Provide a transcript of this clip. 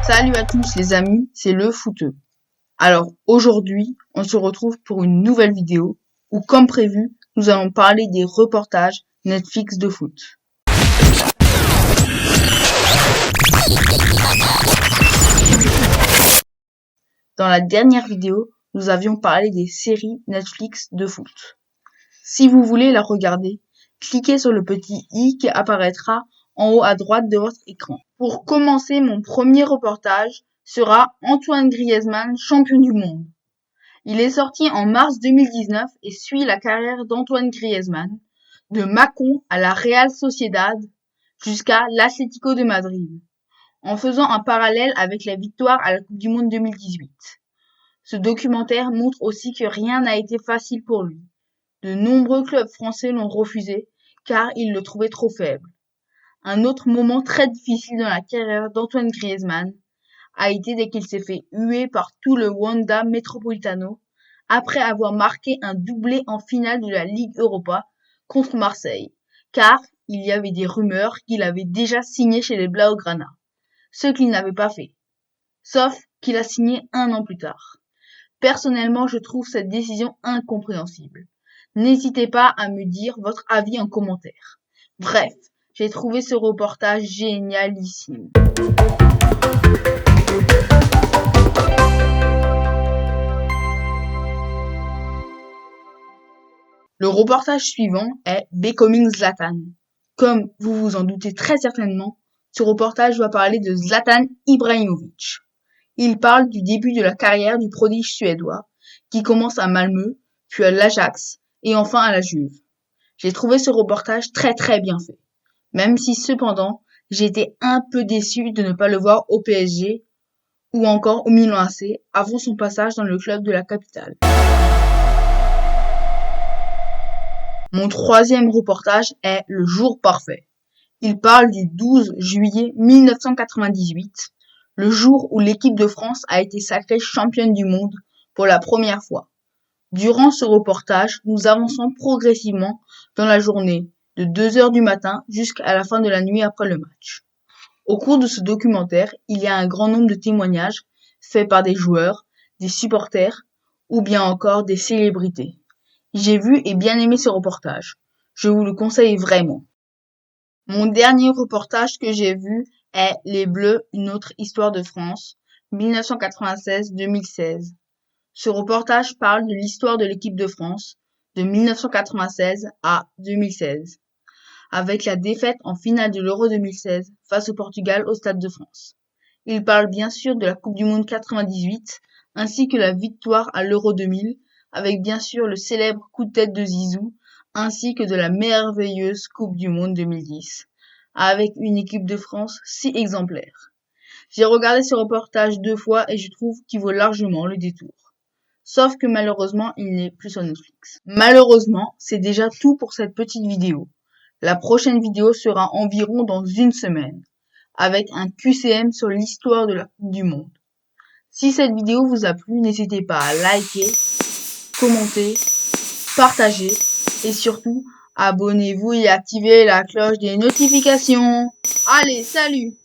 Salut à tous les amis, c'est le footeux. Alors aujourd'hui, on se retrouve pour une nouvelle vidéo où, comme prévu, nous allons parler des reportages Netflix de foot. Dans la dernière vidéo, nous avions parlé des séries Netflix de foot. Si vous voulez la regarder, cliquez sur le petit i qui apparaîtra en haut à droite de votre écran. Pour commencer, mon premier reportage sera Antoine Griezmann, champion du monde. Il est sorti en mars 2019 et suit la carrière d'Antoine Griezmann, de Mâcon à la Real Sociedad jusqu'à l'Atlético de Madrid, en faisant un parallèle avec la victoire à la Coupe du Monde 2018. Ce documentaire montre aussi que rien n'a été facile pour lui. De nombreux clubs français l'ont refusé car ils le trouvaient trop faible. Un autre moment très difficile dans la carrière d'Antoine Griezmann a été dès qu'il s'est fait huer par tout le Wanda Metropolitano après avoir marqué un doublé en finale de la Ligue Europa contre Marseille, car il y avait des rumeurs qu'il avait déjà signé chez les Blaugrana, ce qu'il n'avait pas fait, sauf qu'il a signé 1 an plus tard. Personnellement, je trouve cette décision incompréhensible. N'hésitez pas à me dire votre avis en commentaire. Bref, j'ai trouvé ce reportage génialissime. Le reportage suivant est Becoming Zlatan. Comme vous vous en doutez très certainement, ce reportage va parler de Zlatan Ibrahimovic. Il parle du début de la carrière du prodige suédois, qui commence à Malmö, puis à l'Ajax, et enfin à la Juve. J'ai trouvé ce reportage très bien fait, même si cependant, j'ai été un peu déçu de ne pas le voir au PSG, ou encore au Milan AC, avant son passage dans le club de la capitale. Mon troisième reportage est Le jour parfait. Il parle du 12 juillet 1998, le jour où l'équipe de France a été sacrée championne du monde pour la première fois. Durant ce reportage, nous avançons progressivement dans la journée, de 2 heures du matin jusqu'à la fin de la nuit après le match. Au cours de ce documentaire, il y a un grand nombre de témoignages faits par des joueurs, des supporters ou bien encore des célébrités. J'ai vu et bien aimé ce reportage. Je vous le conseille vraiment. Mon dernier reportage que j'ai vu est Les Bleus, une autre histoire de France, 1996-2016. Ce reportage parle de l'histoire de l'équipe de France de 1996 à 2016, avec la défaite en finale de l'Euro 2016 face au Portugal au Stade de France. Il parle bien sûr de la Coupe du Monde 98, ainsi que la victoire à l'Euro 2000, avec bien sûr le célèbre coup de tête de Zizou, ainsi que de la merveilleuse Coupe du Monde 2010, avec une équipe de France si exemplaire. J'ai regardé ce reportage 2 fois et je trouve qu'il vaut largement le détour. Sauf que malheureusement, il n'est plus sur Netflix. Malheureusement, c'est déjà tout pour cette petite vidéo. La prochaine vidéo sera environ dans 1 semaine, avec un QCM sur l'histoire de la Coupe du Monde. Si cette vidéo vous a plu, n'hésitez pas à liker, commenter, partager et surtout, abonnez-vous et activez la cloche des notifications. Allez, salut!